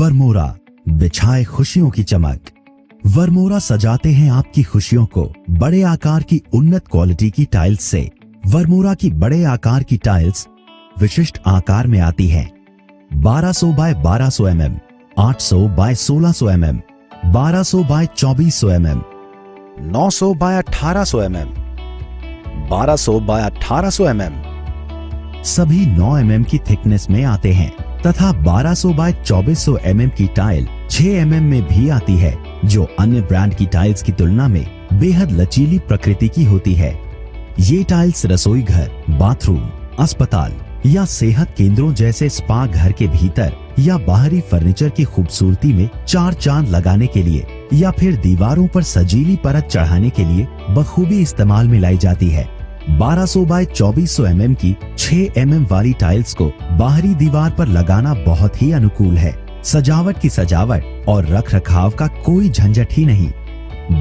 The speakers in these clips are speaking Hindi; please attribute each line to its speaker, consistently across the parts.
Speaker 1: वरमोरा बिछाए खुशियों की चमक। वरमोरा सजाते हैं आपकी खुशियों को बड़े आकार की उन्नत क्वालिटी की टाइल्स से। वरमोरा की बड़े आकार की टाइल्स विशिष्ट आकार में आती हैं। 1200 by 1200 mm, 800 by 1600 mm, 1200 by 2400 mm, 900 by 1800 mm, 1200 by 1800 mm सभी 9 mm की थिकनेस में आते हैं तथा 1200 बाय 2400 mm की टाइल 6 mm में भी आती है, जो अन्य ब्रांड की टाइल्स की तुलना में बेहद लचीली प्रकृति की होती है। ये टाइल्स रसोई घर, बाथरूम, अस्पताल या सेहत केंद्रों जैसे स्पा घर के भीतर या बाहरी फर्नीचर की खूबसूरती में चार चांद लगाने के लिए या फिर दीवारों पर सजीली परत चढ़ाने के लिए बखूबी इस्तेमाल में लाई जाती है। 1200 बाय 2400 mm की 6 mm वाली टाइल्स को बाहरी दीवार पर लगाना बहुत ही अनुकूल है। सजावट की सजावट और रख रखाव का कोई झंझट ही नहीं।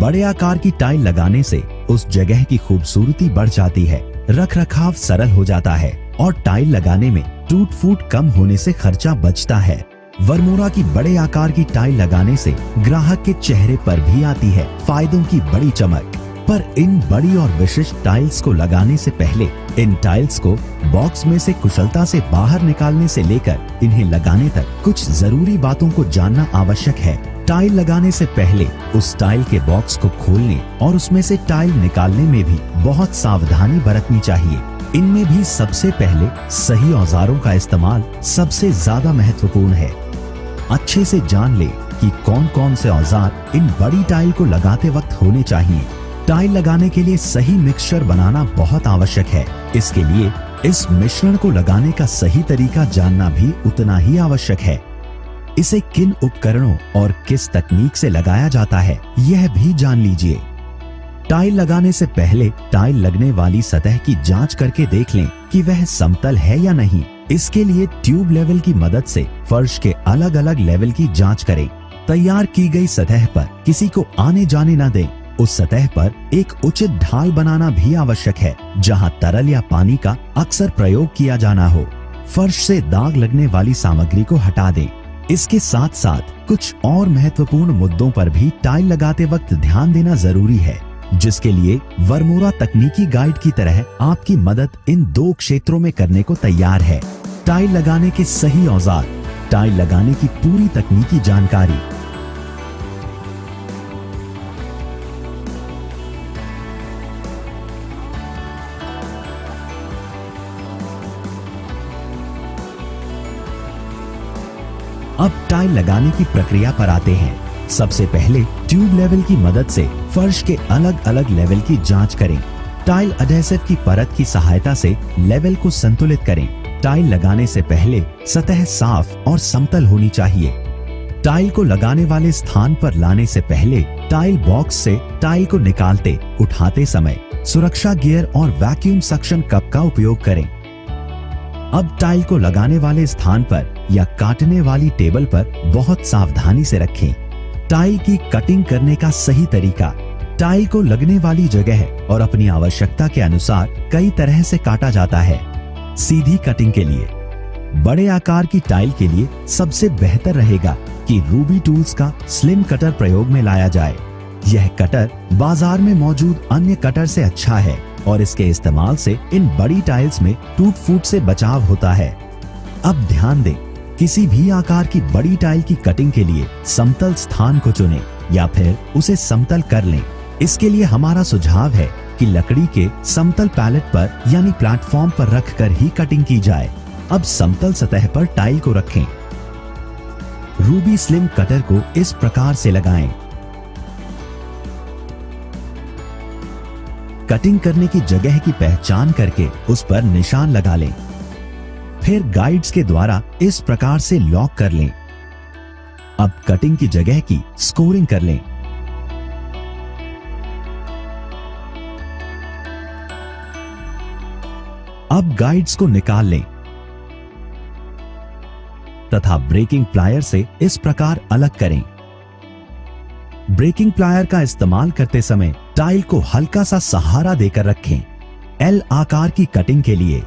Speaker 1: बड़े आकार की टाइल लगाने से उस जगह की खूबसूरती बढ़ जाती है, रख रखाव सरल हो जाता है और टाइल लगाने में टूट फूट कम होने से खर्चा बचता है। वरमोरा की बड़े आकार की टाइल लगाने से ग्राहक के चेहरे पर भी आती है फायदों की बड़ी चमक। पर इन बड़ी और विशिष्ट टाइल्स को लगाने से पहले इन टाइल्स को बॉक्स में से कुशलता से बाहर निकालने से लेकर इन्हें लगाने तक कुछ जरूरी बातों को जानना आवश्यक है। टाइल लगाने से पहले उस टाइल के बॉक्स को खोलने और उसमें से टाइल निकालने में भी बहुत सावधानी बरतनी चाहिए। इनमें भी सबसे पहले सही औजारों का इस्तेमाल सबसे ज्यादा महत्वपूर्ण है। अच्छे से जान ले कि कौन कौन से औजार इन बड़ी टाइल को लगाते वक्त होने चाहिए। टाइल लगाने के लिए सही मिक्सचर बनाना बहुत आवश्यक है। इसके लिए इस मिश्रण को लगाने का सही तरीका जानना भी उतना ही आवश्यक है। इसे किन उपकरणों और किस तकनीक से लगाया जाता है यह भी जान लीजिए। टाइल लगाने से पहले टाइल लगने वाली सतह की जांच करके देख लें कि वह समतल है या नहीं। इसके लिए ट्यूब लेवल की मदद से फर्श के अलग अलग लेवल की जांच करें। तैयार की गई सतह पर किसी को आने जाने न दें। उस सतह पर एक उचित ढाल बनाना भी आवश्यक है, जहां तरल या पानी का अक्सर प्रयोग किया जाना हो। फर्श से दाग लगने वाली सामग्री को हटा दें। इसके साथ साथ कुछ और महत्वपूर्ण मुद्दों पर भी टाइल लगाते वक्त ध्यान देना जरूरी है, जिसके लिए वरमोरा तकनीकी गाइड की तरह आपकी मदद इन 2 क्षेत्रों में करने को तैयार है। टाइल लगाने के सही औजार, टाइल लगाने की पूरी तकनीकी जानकारी। अब टाइल लगाने की प्रक्रिया पर आते हैं। सबसे पहले ट्यूब लेवल की मदद से फर्श के अलग अलग लेवल की जांच करें। टाइल एडहेसिव की परत की सहायता से लेवल को संतुलित करें। टाइल लगाने से पहले सतह साफ और समतल होनी चाहिए। टाइल को लगाने वाले स्थान पर लाने से पहले टाइल बॉक्स से टाइल को निकालते उठाते समय सुरक्षा गियर और वैक्यूम सक्शन कप का उपयोग करें। अब टाइल को लगाने वाले स्थान पर या काटने वाली टेबल पर बहुत सावधानी से रखें। टाइल की कटिंग करने का सही तरीका। टाइल को लगने वाली जगह और अपनी आवश्यकता के अनुसार कई तरह से काटा जाता है। सीधी कटिंग के लिए बड़े आकार की टाइल के लिए सबसे बेहतर रहेगा कि रूबी टूल्स का स्लिम कटर प्रयोग में लाया जाए। यह कटर बाजार में मौजूद अन्य कटर से अच्छा है और इसके इस्तेमाल से इन बड़ी टाइल्स में टूट फूट से बचाव होता है। अब ध्यान दें, किसी भी आकार की बड़ी टाइल की कटिंग के लिए समतल स्थान को चुनें या फिर उसे समतल कर लें। इसके लिए हमारा सुझाव है कि लकड़ी के समतल पैलेट पर यानी प्लेटफॉर्म पर रखकर ही कटिंग की जाए। अब समतल सतह पर टाइल को रखें। रूबी स्लिम कटर को इस प्रकार से लगाएं। कटिंग करने की जगह की पहचान करके उस पर निशान लगा लें। फिर गाइड्स के द्वारा इस प्रकार से लॉक कर लें। अब कटिंग की जगह की स्कोरिंग कर लें। अब गाइड्स को निकाल लें तथा ब्रेकिंग प्लायर से इस प्रकार अलग करें। ब्रेकिंग प्लायर का इस्तेमाल करते समय टाइल को हल्का सा सहारा देकर रखें। एल आकार की कटिंग के लिए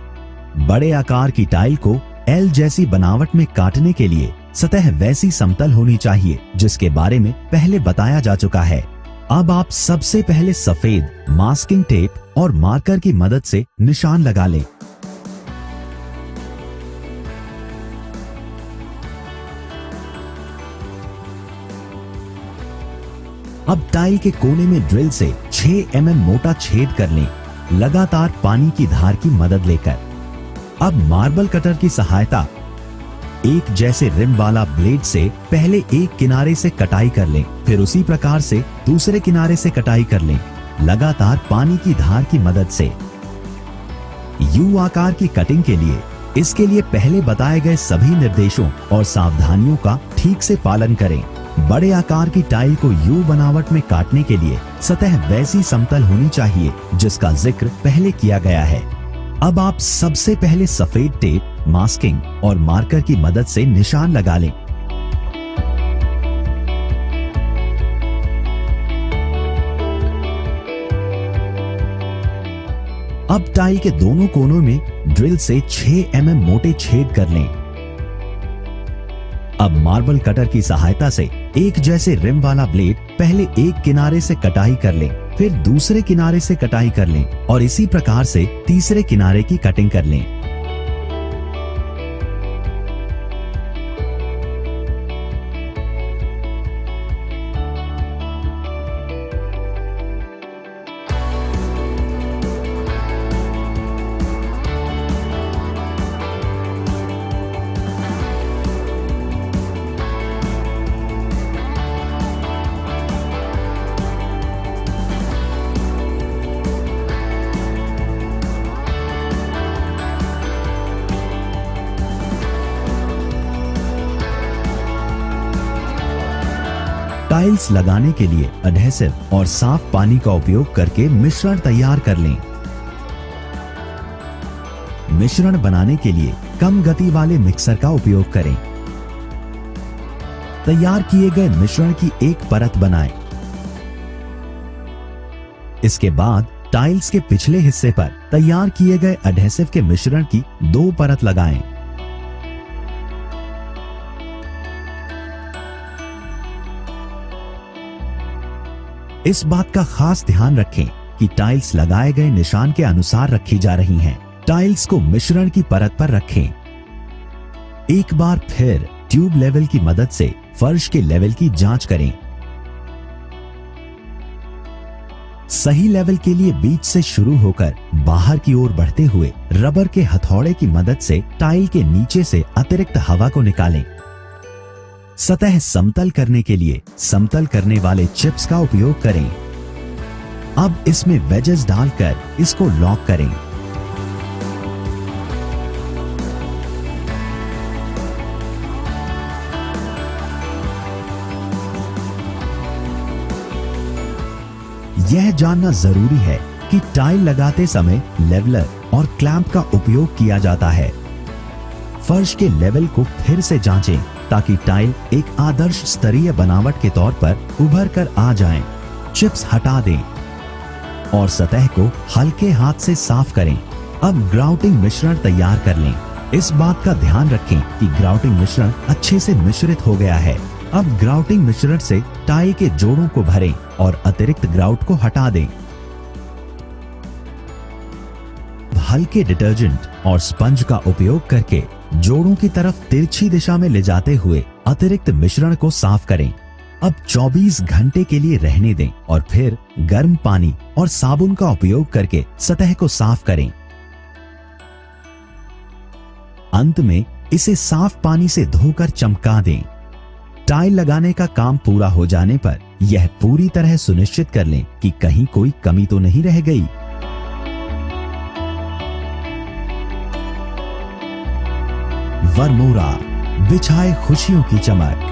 Speaker 1: बड़े आकार की टाइल को एल जैसी बनावट में काटने के लिए सतह वैसी समतल होनी चाहिए जिसके बारे में पहले बताया जा चुका है। अब आप सबसे पहले सफेद मास्किंग टेप और मार्कर की मदद से निशान लगा लें। अब टाइल के कोने में ड्रिल से 6 mm मोटा छेद कर लें, लगातार पानी की धार की मदद लेकर। अब मार्बल कटर की सहायता एक जैसे रिम वाला ब्लेड से पहले एक किनारे से कटाई कर लें, फिर उसी प्रकार से दूसरे किनारे से कटाई कर लें, लगातार पानी की धार की मदद से। यू आकार की कटिंग के लिए इसके लिए पहले बताए गए सभी निर्देशों और सावधानियों का ठीक से पालन करें। बड़े आकार की टाइल को यू बनावट में काटने के लिए सतह वैसी समतल होनी चाहिए जिसका जिक्र पहले किया गया है। अब आप सबसे पहले सफेद टेप, मास्किंग और मार्कर की मदद से निशान लगा लें। अब टाइल के दोनों कोनों में ड्रिल से 6 mm मोटे छेद कर लें। अब मार्बल कटर की सहायता से एक जैसे रिम वाला ब्लेड पहले एक किनारे से कटाई कर लें, फिर दूसरे किनारे से कटाई कर लें और इसी प्रकार से तीसरे किनारे की कटिंग कर लें। टाइल्स लगाने के लिए एडहेसिव और साफ पानी का उपयोग करके मिश्रण तैयार कर लें। मिश्रण बनाने के लिए कम गति वाले मिक्सर का उपयोग करें। तैयार किए गए मिश्रण की एक परत बनाएं। इसके बाद टाइल्स के पिछले हिस्से पर तैयार किए गए एडहेसिव के मिश्रण की 2 परत लगाएं। इस बात का खास ध्यान रखें कि टाइल्स लगाए गए निशान के अनुसार रखी जा रही हैं। टाइल्स को मिश्रण की परत पर रखें। एक बार फिर ट्यूब लेवल की मदद से फर्श के लेवल की जांच करें। सही लेवल के लिए बीच से शुरू होकर बाहर की ओर बढ़ते हुए रबर के हथौड़े की मदद से टाइल के नीचे से अतिरिक्त हवा को निकालें। सतह समतल करने के लिए समतल करने वाले चिप्स का उपयोग करें। अब इसमें वेजेस डालकर इसको लॉक करें। यह जानना जरूरी है कि टाइल लगाते समय लेवलर और क्लैंप का उपयोग किया जाता है। फर्श के लेवल को फिर से जांचें ताकि टाइल एक आदर्श स्तरीय बनावट के तौर पर उभर कर आ जाएं। चिप्स हटा दें और सतह को हल्के हाथ से साफ करें। अब ग्राउटिंग मिश्रण तैयार कर लें। इस बात का ध्यान रखें कि ग्राउटिंग मिश्रण अच्छे से मिश्रित हो गया है। अब ग्राउटिंग मिश्रण से टाइल के जोड़ों को भरें और अतिरिक्त ग्राउट को हटा दें। हल्के डिटर्जेंट और स्पंज का उपयोग करके जोड़ों की तरफ तिरछी दिशा में ले जाते हुए अतिरिक्त मिश्रण को साफ करें। अब 24 घंटे के लिए रहने दें और फिर गर्म पानी और साबुन का उपयोग करके सतह को साफ करें। अंत में इसे साफ पानी से धोकर चमका दें। टाइल लगाने का काम पूरा हो जाने पर यह पूरी तरह सुनिश्चित कर लें कि कहीं कोई कमी तो नहीं रह गई। वर्मोरा, बिछाए खुशियों की चमक।